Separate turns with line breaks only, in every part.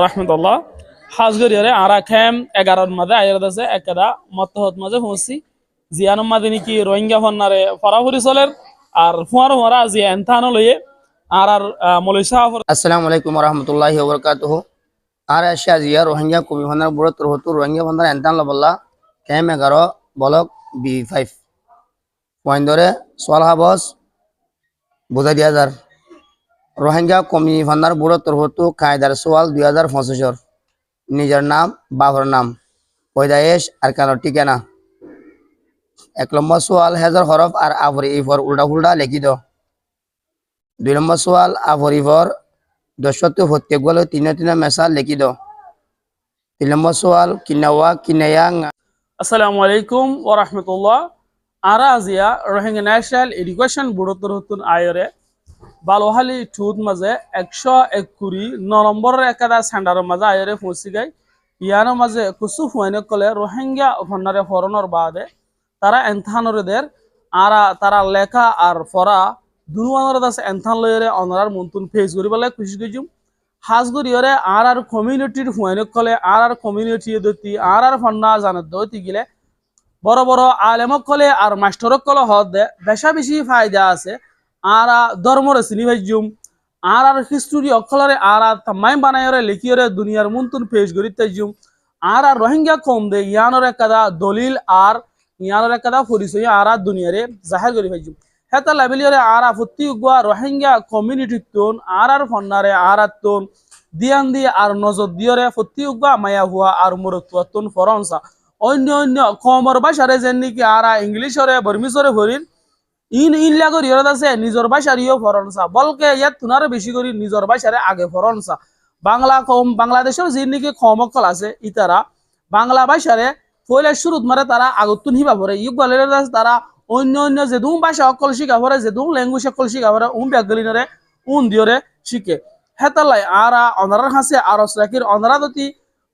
রাহমাতুল্লাহ হাজগরিয়ারে আরা খেম 11 মাঝে আইরাদ আছে একদা মতহত মাঝে পৌঁছি জিয়ানম মাঝে নাকি রোহিঙ্গা ফন্নারে ফরাফরি চলের আর ফুয়ার ফুয়ারা জিয়া এনথানো লইয়ে আর মলিশা
আসসালামু আলাইকুম রহমতুল্লাহি ওবরকাতুহু আর এশিয়া জিয়া রোহিঙ্গা কমি ভান্ডার বুড়ত রহতু রোহিঙ্গা ভান্ডার এন্তান লবল্লা কেম 11 বলক B5 পয়েন্ট ধরে সোয়াল হাবস বুঝাই 2000 রোহিঙ্গা কমি ভান্ডার বুড়ত রহতু কায়দার সোয়াল 2025 নিজের নাম বাবার নাম পয়দায়েশ আর কেন ঠিকানা 1 নম্বর সোয়াল হেজার হরফ আর আবরি ইফর উল্টা উল্টা লিখি দাও 2 নম্বর সোয়াল আবরি ইফর দশটো প্রত্যেক বলে তিন মেসা লিখি দাও 3 নম্বর সোয়াল কিনাওয়া কিনায়াং।
আসসালামু আলাইকুম ওয়া রাহমাতুল্লাহ আরা জিয়া রোহিঙ্গা ন্যাশনাল এডুকেশন বোর্ডত রহতুন আয়রে বালোহালি টুত মাঝে 121 নম্বরের একাদা সেন্টারের মাঝে আয়রে পৌঁছি গাই ইয়ানোর মাঝে কুসু ফুয়াইনে কলে রোহিঙ্গা ফন্নারে ফরনর বাদে তারা এনথানরদের আরা তারা লেখা আর ফরা দুনুয়ানর দাস এনথান লয়রে অনরার মন্তুন ফেস করি বলে খুশি গজুম হাজগরিয়রে আর কমিউনিটির ফুয়াইনে কলে আর কমিউনিটি দতি আর ফন্না জানত দতি গিলে বড় বড় আলেমক কলে আর মাস্টরক কলে হদ দে বেশা বেশি ফায়দা আছে আর ধর্মর চিনি ভাইজুম আর হিস্টোরি অকলরে আর তামাই বানায়রে লিখিয়রে দুনিয়ার মুন্তুন পেশ করিতে জুম আর রোহিঙ্গা কম দে ইয়ানর একাদা দলিল আর ইয়ানর একাদা পরিচয় আর দুনিয়ারে জাহির করি ভাইজুম হেতা লাবিলিয়রে আর ফুত্তি উগা রোহিঙ্গা কমিউনিটি তোন আর ফন্নারে আর তোন দিয়ান দি আর নজর দিয়রে ফুত্তি উগা মায়া হুয়া আর মুরতুয়াতুন ফরংসা অন্য অন্য কমর ভাষারে যেন নাকি আর ইংলিশরে বর্মিশরে ভরিন ইনলা করি আছে নিজের ভাষার ইয়ে ফরনসা বলকে ইয়াত তুনারে বেশি করি নিজের ভাষারে আগে ফরনসা বাংলা কম বাংলাদেশের যে নাকি কমকল আছে ইতারা বাংলা ভাষারে ফইলে শুরুত মারে তারা আগতুন হিবা ভরে ইউ বলে তারা অন্য অন্য যে দুম ভাষা অকল শিখা ভরে যে দুম ল্যাঙ্গুয়েজ অকল শিখা ভরে ব্যাগলিনরে দিয়রে শিখে হেতালাই আর অনারার হাসে আর রাকির অনারা দতি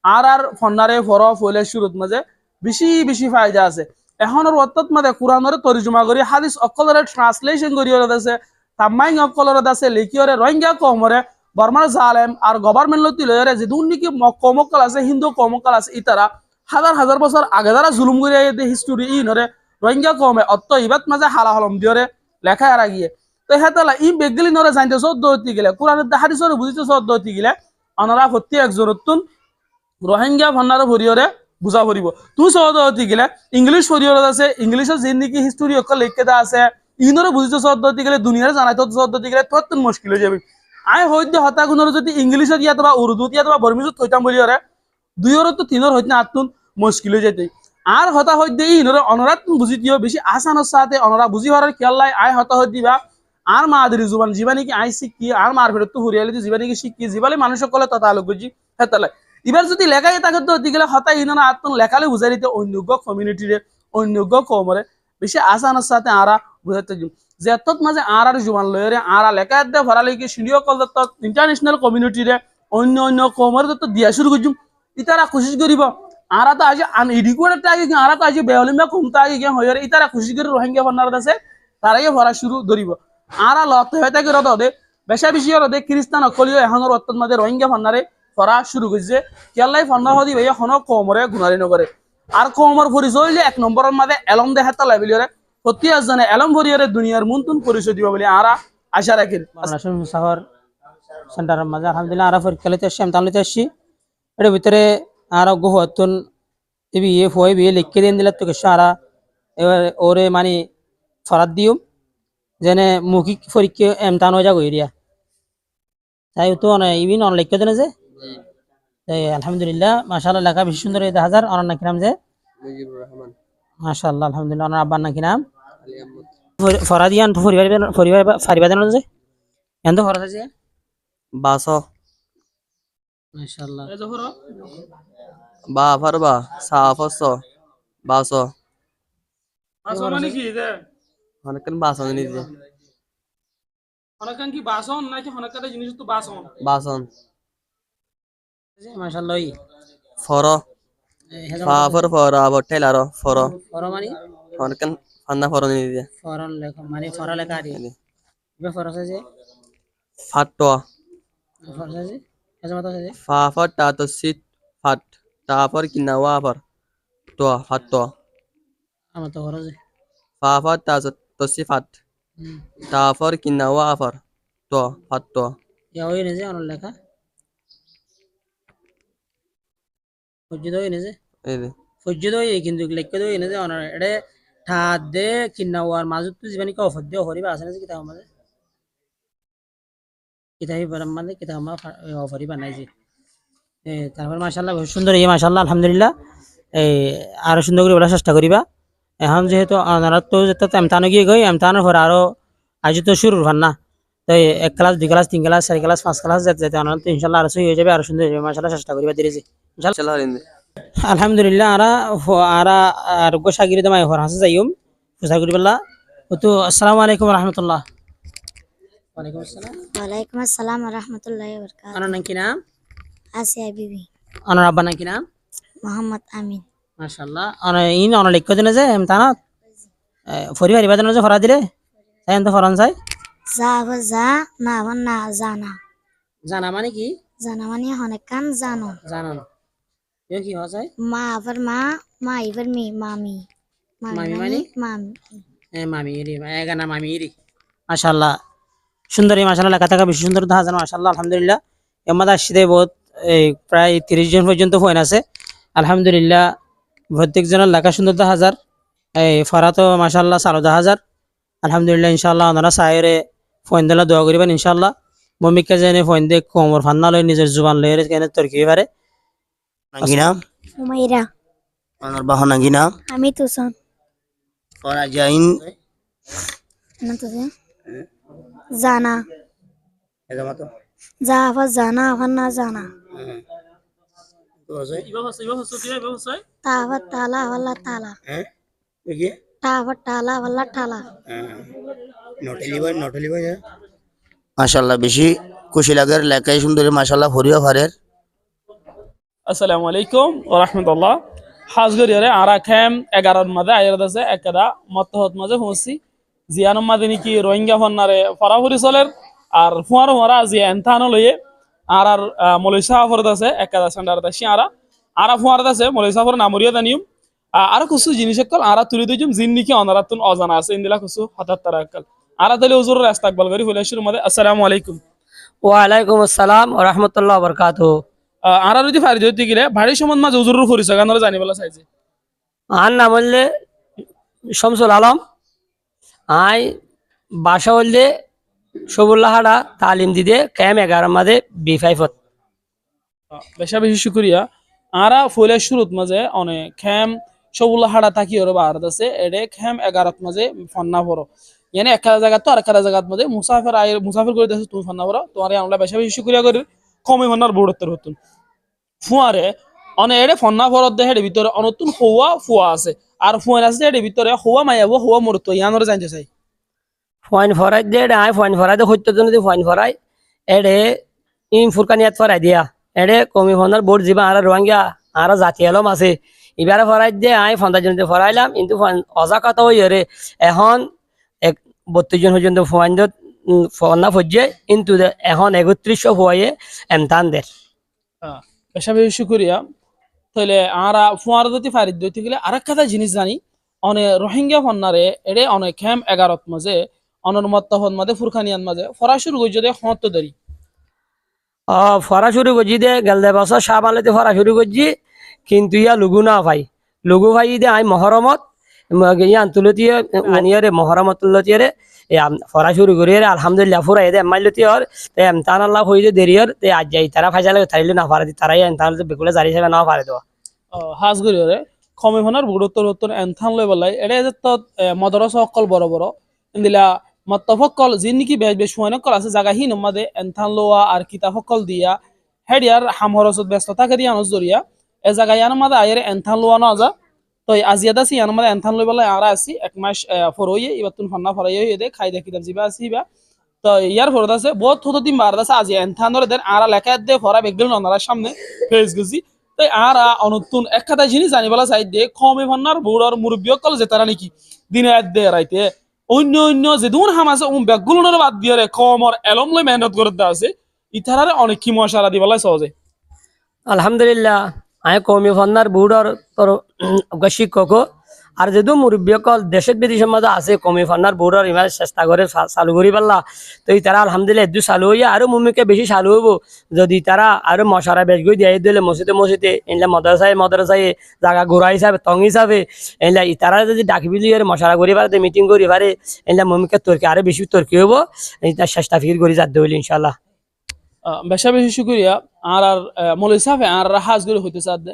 আর ফন্নারে ফর ফইলে শুরুত মাঝে বেশি বেশি ফায়দা আছে এখনের অর্থাৎ মাঝে কোরআনরে তর্জমা করি হাদিস অকলরে ট্রান্সলেশন করি আছে তামাইং অকলরে আছে লিখিয়রে রোহিঙ্গা কমরে বর্মার জালেম আর গভর্নমেন্ট লতি লয়রে যে দুর্নীতি কমকল আছে হিন্দু কমকল আছে ইতারা হাজার হাজার বছর আগে যারা জুলুম করে হিস্টোরি ইনরে রোহিঙ্গা কমে অত্ত ইবাত মাঝে হালা হলম দিয়রে লেখা এরা গিয়ে তো হেতালা ই বেগলি নরে জানতে সদ্য হতে গেলে কোরআনের হাদিসরে বুঝিতে সদ্য হতে গেলে অনারা প্রত্যেক একজনতুন রোহিঙ্গা ভন্নার ভরিয়রে বুঝা ভরিব তুই সহজ হতে গেলে ইংলিশ ভরিয়র আছে ইংলিশের যে নাকি হিস্টোরি অকল লিখে দা আছে ইনরে বুঝিতে সহজ হতে গেলে দুনিয়ার জানাই তো সহজ হতে গেলে তত মুশকিল হয়ে যাবে আই হইতে হতা গুণর যদি ইংলিশত ইয়াত বা উর্দুত ইয়াত বা বর্মিজত হইতাম বলিয়রে দুইর তো তিনর হইতে আতুন মুশকিল হয়ে যেতে আর হতা হইতে ইনরে অনরাত বুঝি দিও বেশি আসানোর সাথে অনরা বুঝি হওয়ার খেয়াল লাই আই হতা হই দিবা আর মাদারি জুবান জীবানি কি আই শিখি আর মার ফেরত তো হরিয়ালি জীবানি কি শিখি জীবালি মানুষ কলে তথা আলোক বুঝি হেতালাই এবার যদি লেখাই থাকে তো দিকে হতাই ইনা আত্ম লেখালে বুঝাই দিতে অন্যজ্ঞ কমিউনিটিরে অন্যজ্ঞ কমরে বেশি আসানোর সাথে আরা বুঝাইতে যে তত মাঝে আর জুবান লয়রে আরা লেখা দে ভরালে কি সিনিয়র কল দত্ত ইন্টারন্যাশনাল কমিউনিটিরে অন্য অন্য কমরে দত্ত দিয়া শুরু করছুম ইতারা কোশিশ করিব আরা তো আজ আন এডুকেটেড আগে আরা তো আজ বেহলিমা কমতা আগে হয়রে ইতারা কোশিশ করে রোহিঙ্গা ফন্নার আছে তারাই ভরা শুরু ধরিব আরা লত হয়ে থাকে রদ দে বেশা বেশি রদে খ্রিস্টান অকলিও এখনের অত্যন্ত মাঝে রোহিঙ্গা ফন্নারে ফরা শুরু করছে কেলাই ফন্না হদি ভাইয়া হন কমরে গুনারি নগরে আর কমর পরিচয় হইলে 1 নম্বরের মাঝে এলম দেখাতা লাইবিলিয়রে প্রতি একজনে এলম ভরিয়রে দুনিয়ার মুনতুন পরিচয় দিব বলে আরা আশা রাখি
শহর সেন্টারের মাঝে আলহামদুলিল্লাহ আরা পরীক্ষা লিতে আসছি আমি লিতে আসছি এর ভিতরে আর গুহতুন এবি এ ফয় বি লিখে দেন দিলে তো সারা এবার ওরে মানে ফরাত দিও যেনে মৌখিক পরীক্ষা এমতান হয়ে যাগো এরিয়া তাই তো ইভিন অন লিখে দেন যে আলহামদুলিল্লাহ মাশাআল্লাহ লেখা বেশি সুন্দর এই হাজার অনার নাকি নাম যে মুজিবুর রহমান মাশাআল্লাহ আলহামদুলিল্লাহ অনার আব্বার নাকি নাম আলী আহমদ ফরাদিয়ান পরিবার ফারিবাদান যে এন্ড ফরাদ আছে
1200
মাশাআল্লাহ
এই জহর
বা ফারবা সাফস 1200
আসমানি কি দে
অনেকন 1200 নিছে
অনেকন কি বাসন নাকি অনেকটা জিনিস তো বাসন
1200
মাশাআল্লাহ
ফর ফাফর ফর আবার টেলার ফর
ফর মানে
অনেকন ফান্না ফর নিছে
ফরন লেখা মানে ফরা লেখা আছে বে ফর আছে যে
ফাটো
ফর আছে Kacamata saja.
Fa for ta to sit fat. Ta for kinawa for. To fat to.
Amat to horo je.
Fa for ta to si fat. Ta for kinawa for. To fat to.
Ya ini je orang leka. Fujido ini je.
Ini.
Fujido ini কিন্তু লেখকে do ini je orang এটা ঠাদে কিনাওয়ার মাজুত তো জীবনী কা অফদ্য হরি বা আসলে কিতাব আমাদের কিতাবি বরাম মানে কিতাব আমা অফরি বানাইছি তারপর মাশাআল্লাহ বহুত সুন্দর এই মাশাআল্লাহ আলহামদুলিল্লাহ এই আরো সুন্দর করে বলার চেষ্টা করিবা এখন যেহেতু আপনারা তো যেতে এমতানো গিয়ে গই এমতানোর পর আরো আজ তো শুরুর ভান না তো এক ক্লাস দুই ক্লাস তিন ক্লাস চার ক্লাস পাঁচ ক্লাস যেতে যেতে আনার তো ইনশাল্লাহ আরো হয়ে যাবে আরো সুন্দর হয়ে যাবে মাশাআল্লাহ চেষ্টা করিবা দিরেছি
Chalo rinde.
আলহামদুলিল্লাহ আরা আরোগ্য সাগিরিদা মাই হর হাসে যাইম ফুসা করিবাল্লাহ তো আসসালামু আলাইকুম ওয়া রাহমাতুল্লাহ ওয়ালাইকুম আসসালাম
ওয়ালাইকুম আসসালাম রহমতুল্লাহ বরকাত
আনার নাম কি নাম
আসিয়া বিবি
আনার আব্বার নাম কি নাম
মোহাম্মদ আমিন
মাশাআল্লাহ আর ইন অন লিখ দিনে যে এমতানাত পরিবার ইবাদন যে ফরা দিলে তাই এত ফরান চাই
যা যা না না জানা
জানা মানে কি
জানা মানে অনেক কান জানো
জানান এ কি হয় চাই
মা আবার মা মা এবার মি মামি
মামি মানে?
মামি
মামি রে এগানা মামি রে মাশাআল্লাহ সুন্দরী মাশাআল্লাহ লেখা থাকা বেশি সুন্দর দেখা যায় মাশাআল্লাহ আলহামদুলিল্লাহ এমাদা আসিতে বহুত প্রায় 30 জন পর্যন্ত ফোন আছে আলহামদুলিল্লাহ প্রত্যেকজনের লেখা সুন্দর দেখা হাজার এই ফরাতো মাশাআল্লাহ 40,000 আলহামদুলিল্লাহ ইনশাআল্লাহ ওনারা সাইরে ফোন দিলা দোয়া করিবেন ইনশাআল্লাহ মমিকা জানে ফোন দে কোমর ফান্না লয় নিজের জুবান লয় কেনে তরকি পারে
নাকি নাম
উমাইরা
আমার বাহ নাকি নাম
আমি তুসন
পড়া যাইন
না তো জানা
এজামা তো
যা আবার জানা আবার না জানা
তো আছে
তা আবার তালা আবার তালা
হ্যাঁ দেখি
তা আবার টালা আবার ঠালা
নটলি ভাই মাশাআল্লাহ বেশি খুশি লাগার লেখাই সুন্দরী মাশাআল্লাহ হরিয়া ফারের
আসসালামু আলাইকুম ওয়া রাহমাতুল্লাহ হাজগরিয়ারে আরা খাম 11 মাদে আয়ার দাসে একদা মতহত মাঝে পৌঁছি জিয়ান মাদে নাকি রোহিঙ্গা ফন্নারে ফরাফরি চলের আর ফুয়ার হরা জিয়া এনথানো লয়ে আর মলইসা ফর দাসে একদা সেন্টার দাসি আরা ফুয়ার দাসে মলইসা ফর নামরিয়া দানিয়ম আর কিছু জিনিস কল আরা তুলি দইজুম জিন নাকি অনারাতুন অজানা আছে ইন্দিলা কিছু হঠাৎ তারাকাল আরা তালে হুজুর ইস্তেকবাল করি হইলে শুরু মাদে আসসালামু আলাইকুম
ওয়ালাইকুম আসসালাম ওয়া রাহমাতুল্লাহি ওয়া বারাকাতুহু
আরা যদি ফারি দিতে গেলে ভারী সমান মাঝে হুজুরের পরিচয় আপনারা জানিবেলা চাইছে
আর নাম হলে শামসুল আলম আই বাসা হলে সবুল্লাহাড়া তালিম দিদে ক্যাম 11 মাদে B5
বেশা বেশি শুকরিয়া আরা ফুলের শুরুত মাঝে অনেক খেম সবুল্লা হাড়া থাকি ওর বার আছে এডে খেম 11 মাঝে ফন্না পড়ো ইয়ানি একটা জায়গা তো আর একটা জায়গার মাঝে মুসাফির করে দেছো তুমি ফন্না পড়ো তোমার আমরা বেশা বেশি শুকরিয়া করি কমে ফন্নার বড়ত্তর হতুন ফুয়ারে অনে এডে ফন্না পড়ত দেহে ভিতরে অনতুন হওয়া ফুয়া আছে আর ফুয়ার আছে এডে ভিতরে হওয়া মায়াবো হওয়া মরতো ইয়ানরে জানতে চাই
ফয়েন ফরাই দে আই ফয়েন ফরাই দে হইতো জন্য দি ফয়েন ফরাই এডে ইন ফুরকানিয়াত ফরাই দিয়া এডে কমি ফন্নার বোর্ড জিবা আর রোহিঙ্গা আর জাতি আলম আছে এবারে ফরাই দে আই ফন্দার জন্য ফরাইলাম কিন্তু অজা কথা হই রে এখন 32 জন পর্যন্ত ফয়েন ফন্না ফজ্জে কিন্তু এখন 3100 ফয়ে এমতান দে
বেশা বেশি শুকরিয়া তাহলে আরা ফুয়ার যদি ফারিদ দইতে গেলে আরেক কথা জিনিস জানি অনে রোহিঙ্গা ফন্নারে এডে অনেক খেম 11 মাঝে অনরমত্ত হন মাঝে ফুরখানিয়ান মাঝে ফরাসুর গই যদি হত দরি
ফরা শুরু করছি দে গেল দে বছর সাবালেতে ফরা শুরু করছি কিন্তু ইয়া লুগু না ভাই লুগু ভাই দে আই মহরমত ইয়ান তুলতিয়ে আনিয়ারে মহরমত তুলতিয়ে ফরা শুরু করি আলহামদুলিল্লাহ ফুরা এদে এমাইলতি হর তে এমতান আল্লাহ হইতে দেরিয়র তে আজ যাই তারা ফাইজালে তাইলে না পারে তারাই এমতান বেকুলে জারি হিসেবে না পারে দেওয়া
হাজ গরিয়রে কমে ফনার বুড়োত্তর এনথান লই বলাই এডে যে তো মদরস অকল বড় বড় ইন্দিলা মত্তফকল যিন নাকি বেশ সুয়ানকল আছে জায়গা হি নমাদে এনথান লোয়া আর কিতাফকল দিয়া হেডিয়ার হামহরসত ব্যস্ততা করি আনস জরিয়া এ জায়গা ইয়ান মাদে আয়ের এনথান লোয়া না যা তো আজিয়াদা সি ইয়ান মাদে এনথান লই বলাই আরা আসি এক মাস ফরইয়ে ইবাতুন ফান্না ফরাইয়ে দে খাই দে কিতাব জিবা আসিবা তো ইয়ার ফরদ আছে বহুত হতো দিন বার আছে আজি এনথানর দেন আরা লেখা দে ফরা বেগল ননার সামনে ফেস গজি তাই আরা অনতুন এক কথা জিনিস জানিবলা চাই দে কমে ফান্নার বুড়ার মুরব্বিয়কল যে তারা নাকি দিনে এক দে রাইতে অন্য অন্য যে দুন হাম আছে বেগুলোর বাদ দিয়ে কমর এলম লই মেহনত করতে আছে ইতারারে অনেক কি মশারা দিবালাই সহজে।
আলহামদুলিল্লাহ আমি কৌমি ফন্নার বুড়র তোর শিক্ষক আর যেহেতু মুরব্বীসকল দেশের বিদেশের মধ্যে আছে কৌমি ফন্নার বুড়র ইমান চেষ্টা করে চালু করি পারলা তো তারা আলহামদুলিল্লাহ একটু চালু হইয়া আরো মুমিকে বেশি চালু হবো যদি তারা আরো মশারা বেশ করে দিয়ে দিলে মসজিদে এনলা মদরসায় জায়গা ঘোরা হিসাবে টং হিসাবে এনলা তারা যদি ডাকি বিলি মশারা করি পারে মিটিং করি পারে এনলা মুমিকে তর্কি আরো বেশি তর্কি হবো তার চেষ্টা ফির করি যাতে হইলে ইনশাল্লাহ।
বেশা বেশি শুক্রিয়া আর মৌলভী সাহেব আর হাজগরি হইতে চাঁদে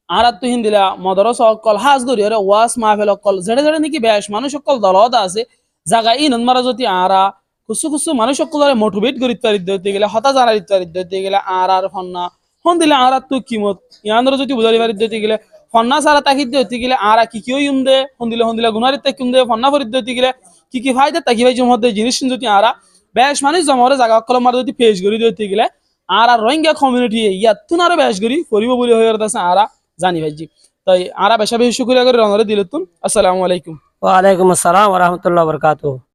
আর তো হিন্দিলা মদরস অকল হাজগরি আরে ওয়াস মাহফিল অকল যেটা যেটা নাকি বেশ মানুষ অকল দলদ আছে জায়গা ইনন মারা যদি আরা খুসু খুসু মানুষ অকলরে মোটিভেট করি দিতে গেলে হতা জানা দিতে গেলে আর হন্না হন দিলে আর তো কিমত ইয়ানর যদি বুঝারি বাড়ি দিতে গেলে ফন্না সারা তাকি দিতে গেলে আর কি কি হইম দে হন দিলে গুনারি তাকিম দে ফন্না ফরি দিতে গেলে কি ফায়দা তাকি ভাই মধ্যে জিনিস যদি আরা বেশ মানুষ জমারে জায়গা অকল মারা যদি পেশ করি দিতে গেলে আর রোহিঙ্গা কমিউনিটি ইয়াতুন আরো বেশ করি করিব বলে হয়ে আছে আরা জানি ভাইজি তাই আরা বেশা বেশি শুকরিয়া করে রঙরে দিলে তুন। আসসালামু আলাইকুম।
ওয়ালাইকুম আসসালাম ওয়া রাহমাতুল্লাহি ওয়া বারাকাতুহু।